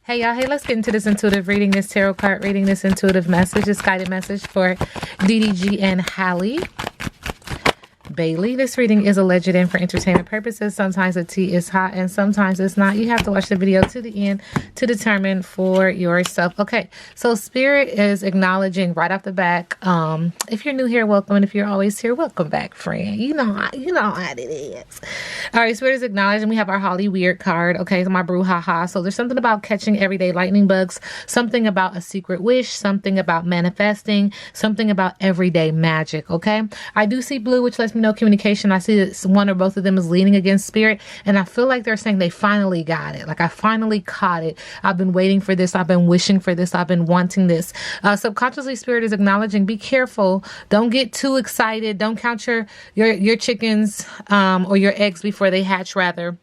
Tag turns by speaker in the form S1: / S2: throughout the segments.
S1: Hey y'all, hey, let's get into this intuitive reading, this tarot card reading, this intuitive message, this guided message for DDG and Halle Bailey. This reading is alleged and for entertainment purposes. Sometimes the tea is hot and sometimes it's not. You have to watch the video to the end to determine for yourself. Okay, so Spirit is acknowledging right off the back. If you're new here, welcome, and if you're always here, welcome back, friend. You know how it is. All right, Spirit is acknowledging. We have our Holly Weird card. Okay, so my brouhaha. So there's something about catching everyday lightning bugs, something about a secret wish, something about manifesting, something about everyday magic. Okay, I do see blue, which lets me know communication. I see that one or both of them is leaning against Spirit, and I feel like they're saying they finally got it. Like, I finally caught it. I've been waiting for this. I've been wishing for this. I've been wanting this. Subconsciously, Spirit is acknowledging, be careful. Don't get too excited. Don't count your chickens or your eggs before they hatch, rather.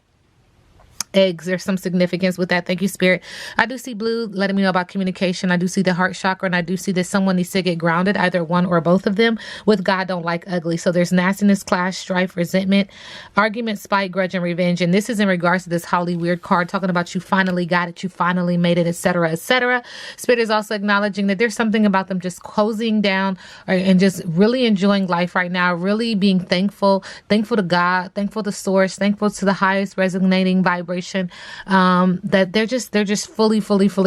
S1: Eggs, there's some significance with that. Thank you, Spirit. I do see blue letting me know about communication. I do see the heart chakra, and I do see that someone needs to get grounded, either one or both of them, with God don't like ugly. So there's nastiness, clash, strife, resentment, argument, spite, grudge, and revenge. And this is in regards to this Holly Weird card, talking about you finally got it, you finally made it, etc., etc. Spirit is also acknowledging that there's something about them just cozying down and just really enjoying life right now, really being thankful to God, thankful to Source, thankful to the highest resonating vibration. That they're just fully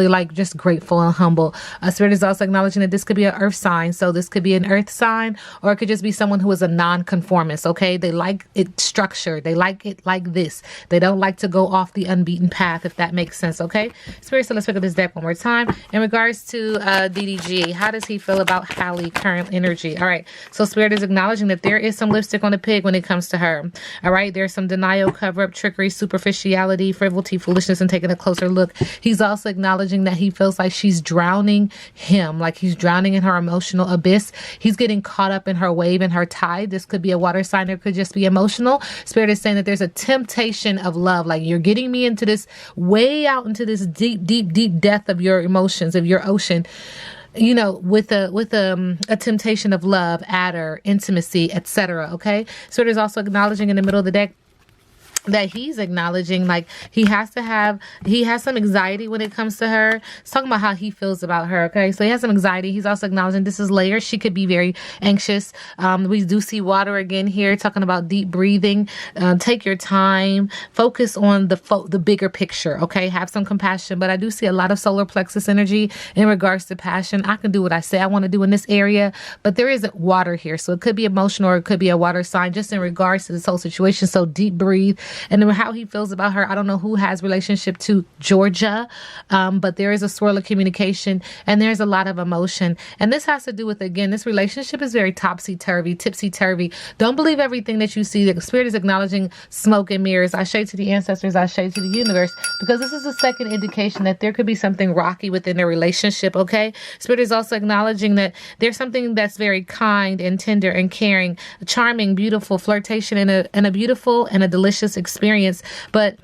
S1: like just grateful and humble. Spirit is also acknowledging that this could be an earth sign. So this could be an earth sign, or it could just be someone who is a non-conformist. Okay, they like it structured. They like it like this. They don't like to go off the unbeaten path, if that makes sense. Okay, Spirit. So let's pick up this deck one more time. In regards to DDG, how does he feel about Halle current energy? All right. So Spirit is acknowledging that there is some lipstick on the pig when it comes to her. All right. There's some denial, cover up, trickery, superficiality, frivolity, foolishness, and taking a closer look. He's also acknowledging that he feels like she's drowning him, like he's drowning in her emotional abyss. He's getting caught up in her wave and her tide. This could be a water sign, or it could just be emotional. Spirit is saying that there's a temptation of love, like you're getting me into this, way out into this deep depth of your emotions, of your ocean, you know, with a temptation of love, adder, intimacy, etc. Okay, so there's also acknowledging in the middle of the deck that he's acknowledging, like he has some anxiety when it comes to her. He's talking about how he feels about her. Okay, so he has some anxiety. He's also acknowledging this is layered. She could be very anxious. We do see water again here, talking about deep breathing. Take your time, focus on the bigger picture. Okay, have some compassion. But I do see a lot of solar plexus energy in regards to passion. I can do what I say I want to do in this area, but there isn't water here, so it could be emotional, or it could be a water sign, just in regards to this whole situation. So deep breathe. And then how he feels about her, I don't know who has relationship to Georgia, but there is a swirl of communication, and there's a lot of emotion. And this has to do with, again, this relationship is very topsy-turvy, tipsy-turvy. Don't believe everything that you see. The Spirit is acknowledging smoke and mirrors. I shade to the ancestors, I shade to the universe, because this is a second indication that there could be something rocky within their relationship, okay? Spirit is also acknowledging that there's something that's very kind and tender and caring, charming, beautiful, flirtation, and a beautiful and a delicious experience. But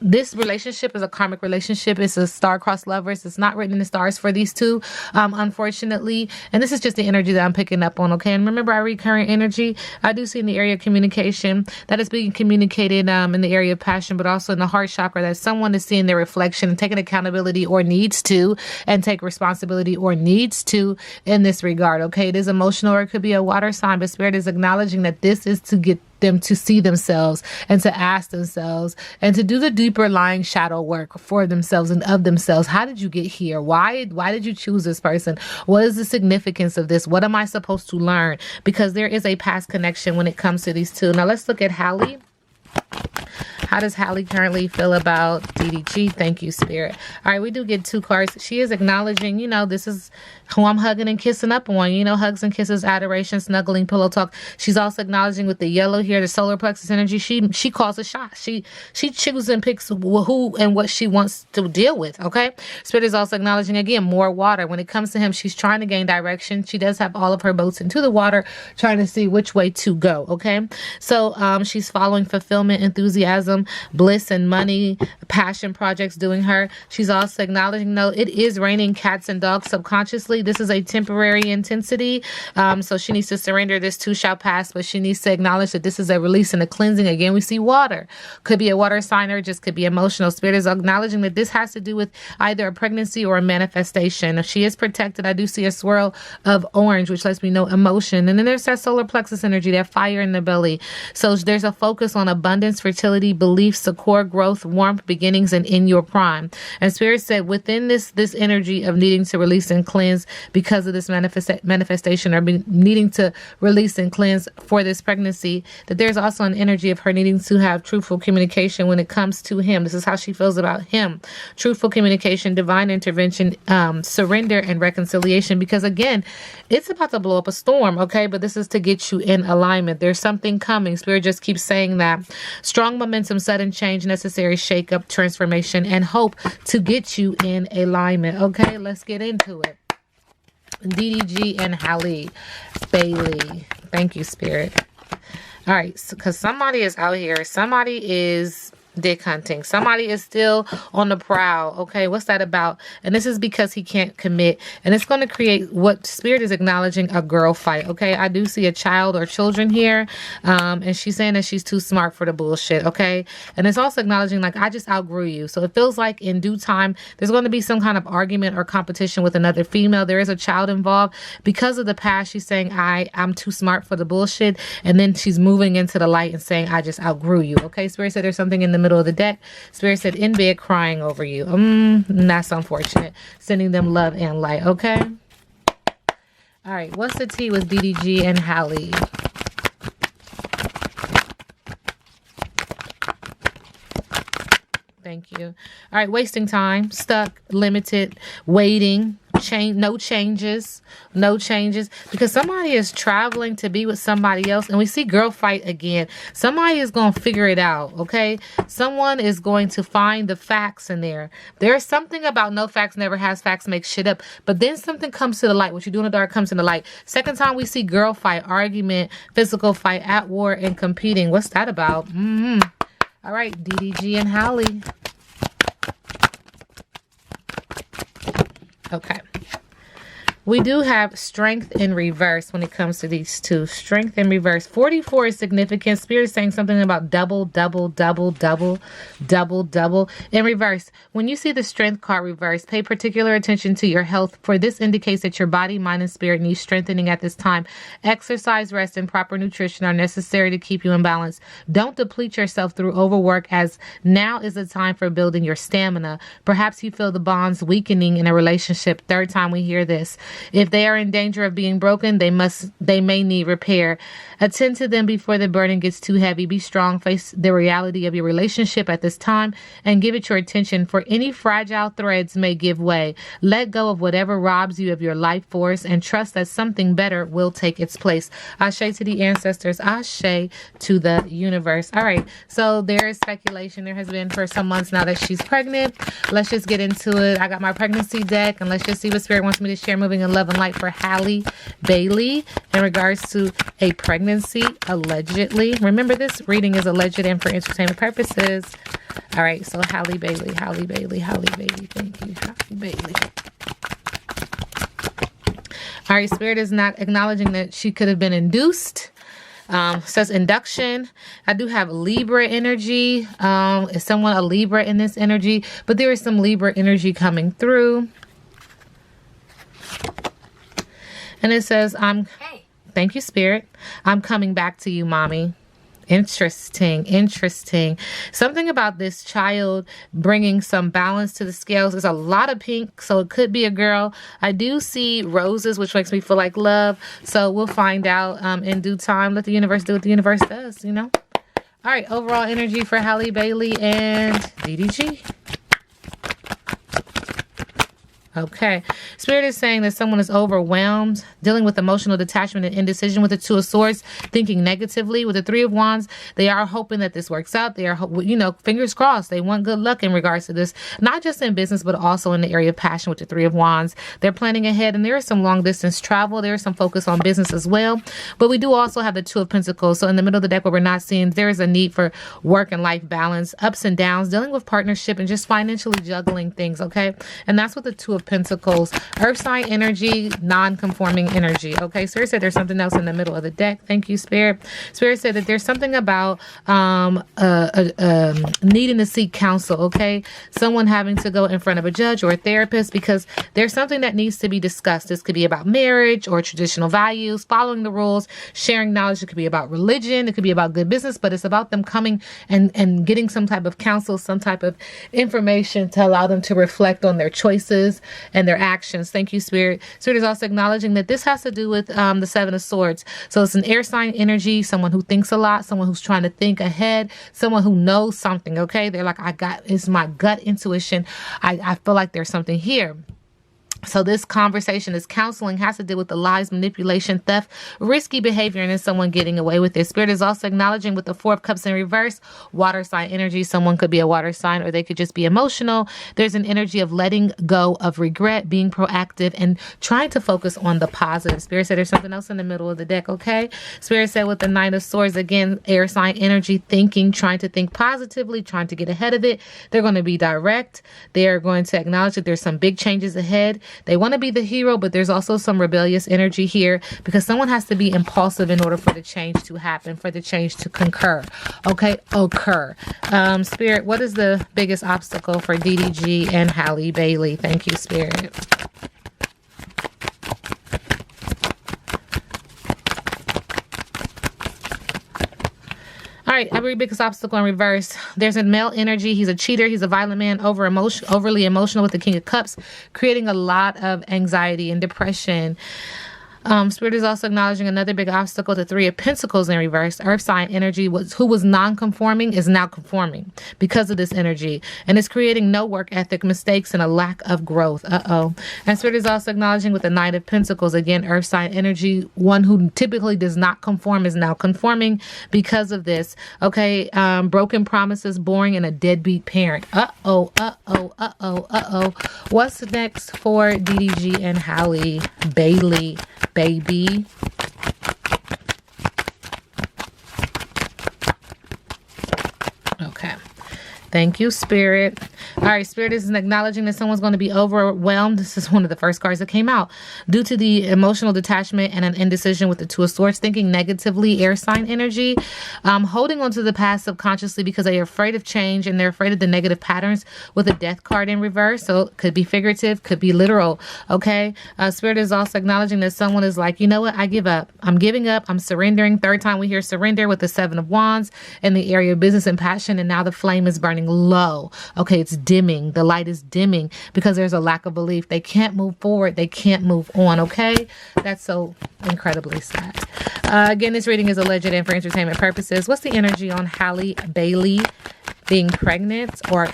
S1: this relationship is a karmic relationship. It's a star-crossed lovers. It's not written in the stars for these two, unfortunately. And this is just the energy that I'm picking up on, okay? And remember, I read current energy. I do see in the area of communication that is being communicated in the area of passion, but also in the heart chakra, that someone is seeing their reflection and taking accountability, or needs to, and take responsibility, or needs to, in this regard, okay? It is emotional, or it could be a water sign, but Spirit is acknowledging that this is to get them to see themselves and to ask themselves and to do the deeper lying shadow work for themselves and of themselves. How did you get here? Why did you choose this person? What is the significance of this? What am I supposed to learn? Because there is a past connection when it comes to these two. Now let's look at Halle. How does Halle currently feel about DDG? Thank you, Spirit. All right, we do get two cards. She is acknowledging, you know, this is who I'm hugging and kissing up on. You know, hugs and kisses, adoration, snuggling, pillow talk. She's also acknowledging with the yellow here, the solar plexus energy. She calls a shot. She chooses and picks who and what she wants to deal with, okay? Spirit is also acknowledging, again, more water. When it comes to him, she's trying to gain direction. She does have all of her boats into the water, trying to see which way to go, okay? So she's following fulfillment, enthusiasm, freedom, bliss and money, passion projects doing her. She's also acknowledging, no, it is raining cats and dogs subconsciously. This is a temporary intensity. So she needs to surrender. This too shall pass, but she needs to acknowledge that this is a release and a cleansing. Again, we see water. Could be a water sign or just could be emotional. Spirit is acknowledging that this has to do with either a pregnancy or a manifestation. If she is protected, I do see a swirl of orange, which lets me know emotion. And then there's that solar plexus energy, that fire in the belly. So there's a focus on abundance, fertility, belief, succor, growth, warmth, beginnings, and in your prime. And Spirit said within this energy of needing to release and cleanse because of this manifestation or needing to release and cleanse for this pregnancy, that there's also an energy of her needing to have truthful communication when it comes to him. This is how she feels about him. Truthful communication, divine intervention, surrender, and reconciliation. Because again, it's about to blow up a storm, okay? But this is to get you in alignment. There's something coming. Spirit just keeps saying that. Strong momentum, sudden change, necessary shakeup, transformation, and hope to get you in alignment. Okay, let's get into it. DDG and Halle Bailey. Thank you, Spirit. All right, because somebody is out here. Somebody is dick hunting. Somebody is still on the prowl. Okay, what's that about? And this is because he can't commit. And it's going to create what Spirit is acknowledging, a girl fight. Okay, I do see a child or children here. And she's saying that she's too smart for the bullshit. Okay, and it's also acknowledging, like, I just outgrew you. So it feels like in due time, there's going to be some kind of argument or competition with another female. There is a child involved. Because of the past, she's saying, I'm too smart for the bullshit. And then she's moving into the light and saying, I just outgrew you. Okay, Spirit said there's something in the middle of the deck. Spirit said in bed crying over you. That's unfortunate. Sending them love and light. Okay. All right. What's the tea with DDG and Halle? Thank you. All right. Wasting time. Stuck. Limited. Waiting. No changes. Because somebody is traveling to be with somebody else. And we see girl fight again. Somebody is going to figure it out. Okay. Someone is going to find the facts in there. There's something about no facts, never has facts, makes shit up. But then something comes to the light. What you do in the dark comes in the light. Second time we see girl fight, argument, physical fight, at war, and competing. What's that about? All right. DDG and Halle. Okay. We do have strength in reverse when it comes to these two. Strength in reverse. 44 is significant. Spirit is saying something about double, double, double, double, double, double. In reverse, when you see the strength card reverse, pay particular attention to your health, for this indicates that your body, mind, and spirit need strengthening at this time. Exercise, rest, and proper nutrition are necessary to keep you in balance. Don't deplete yourself through overwork, as now is the time for building your stamina. Perhaps you feel the bonds weakening in a relationship. Third time we hear this. If they are in danger of being broken, they may need repair. Attend to them before the burden gets too heavy. Be strong, face the reality of your relationship at this time, and give it your attention, for any fragile threads may give way. Let go of whatever robs you of your life force and trust that something better will take its place. Ashe to the ancestors, ashe to the universe. All right, so there is speculation. There has been for some months now that she's pregnant. Let's just get into it. I got my pregnancy deck, and let's just see what Spirit wants me to share moving in love and light for Halle Bailey in regards to a pregnancy, allegedly. Remember, this reading is alleged and for entertainment purposes. All right, so Halle Bailey. Thank you, Halle Bailey. All right, Spirit is not acknowledging that she could have been induced. Says induction. I do have Libra energy. Is someone a Libra in this energy? But there is some Libra energy coming through. And it says, thank you, Spirit. I'm coming back to you, mommy. Interesting. Something about this child bringing some balance to the scales. There's a lot of pink, so it could be a girl. I do see roses, which makes me feel like love. So we'll find out in due time. Let the universe do what the universe does, you know. All right, overall energy for Halle Bailey and DDG. Okay. Spirit is saying that someone is overwhelmed, dealing with emotional detachment and indecision with the Two of Swords, thinking negatively. With the Three of Wands, they are hoping that this works out. They are, fingers crossed. They want good luck in regards to this, not just in business, but also in the area of passion with the Three of Wands. They're planning ahead, and there is some long distance travel. There is some focus on business as well. But we do also have the Two of Pentacles. So in the middle of the deck where we're not seeing, there is a need for work and life balance, ups and downs, dealing with partnership and just financially juggling things. Okay. And that's what the Two of Pentacles, earth sign energy, non-conforming energy. Okay, Spirit said there's something else in the middle of the deck. Thank you, Spirit. Spirit said that there's something about needing to seek counsel. Okay, someone having to go in front of a judge or a therapist because there's something that needs to be discussed. This could be about marriage or traditional values, following the rules, sharing knowledge. It could be about religion. It could be about good business, but it's about them coming and getting some type of counsel, some type of information to allow them to reflect on their choices and their actions. Thank you, Spirit. Spirit is also acknowledging that this has to do with the Seven of Swords. So it's an air sign energy, someone who thinks a lot, someone who's trying to think ahead, someone who knows something. Okay, they're like, it's my gut intuition. I feel like there's something here. So this conversation, this counseling has to do with the lies, manipulation, theft, risky behavior, and then someone getting away with it. Spirit is also acknowledging with the Four of Cups in reverse, water sign energy. Someone could be a water sign or they could just be emotional. There's an energy of letting go of regret, being proactive, and trying to focus on the positive. Spirit said there's something else in the middle of the deck, okay? Spirit said with the Nine of Swords, again, air sign energy, thinking, trying to think positively, trying to get ahead of it. They're going to be direct. They are going to acknowledge that there's some big changes ahead. They want to be the hero, but there's also some rebellious energy here because someone has to be impulsive in order for the change to happen, for the change to occur. Spirit, what is the biggest obstacle for DDG and Halle Bailey? Thank you, Spirit. All right, every biggest obstacle in reverse. There's a male energy. He's a cheater. He's a violent man, overly emotional with the King of Cups, creating a lot of anxiety and depression. Spirit is also acknowledging another big obstacle, the Three of Pentacles in reverse. Earth sign energy, who was non-conforming is now conforming because of this energy. And it's creating no work ethic, mistakes, and a lack of growth. And Spirit is also acknowledging with the Knight of Pentacles, again, earth sign energy, one who typically does not conform is now conforming because of this. Okay, broken promises, boring, and a deadbeat parent. What's next for DDG and Halle Bailey? Baby. Okay. Thank you, Spirit. All right, Spirit is acknowledging that someone's going to be overwhelmed. This is one of the first cards that came out. Due to the emotional detachment and an indecision with the Two of Swords, thinking negatively, air sign energy, holding on to the past subconsciously because they are afraid of change and they're afraid of the negative patterns with a death card in reverse. So it could be figurative, could be literal. Okay. Spirit is also acknowledging that someone is like, you know what? I give up. I'm giving up. I'm surrendering. Third time we hear surrender with the Seven of Wands in the area of business and passion. And now the flame is burning low. Okay, it's dimming. The light is dimming because there's a lack of belief. They can't move forward. They can't move on. Okay, that's so incredibly sad. Again, this reading is alleged and for entertainment purposes. What's the energy on Halle Bailey being pregnant or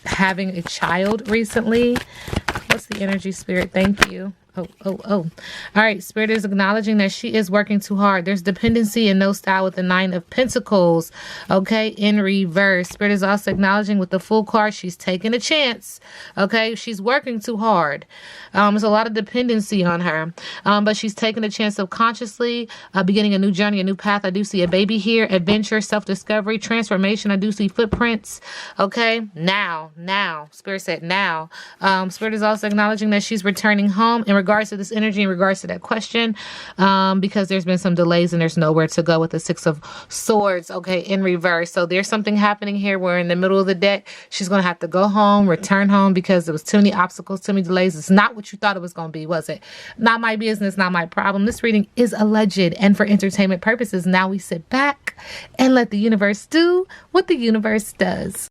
S1: having a child recently? What's the energy, Spirit? Thank you. All right, Spirit is acknowledging that she is working too hard. There's dependency and no style with the Nine of Pentacles, okay, in reverse. Spirit is also acknowledging with the Fool card, she's taking a chance, okay? She's working too hard. There's a lot of dependency on her, but she's taking a chance subconsciously, beginning a new journey, a new path. I do see a baby here, adventure, self-discovery, transformation. I do see footprints, okay? Now, Spirit said now. Spirit is also acknowledging that she's returning home in regards to this energy, in regards to that question, because there's been some delays and there's nowhere to go with the Six of Swords, okay, in reverse. So there's something happening here where in the middle of the deck, she's going to have to go home, return home because there was too many obstacles, too many delays. It's not what you thought it was going to be, was it? Not my business, not my problem. This reading is alleged and for entertainment purposes. Now we sit back and let the universe do what the universe does.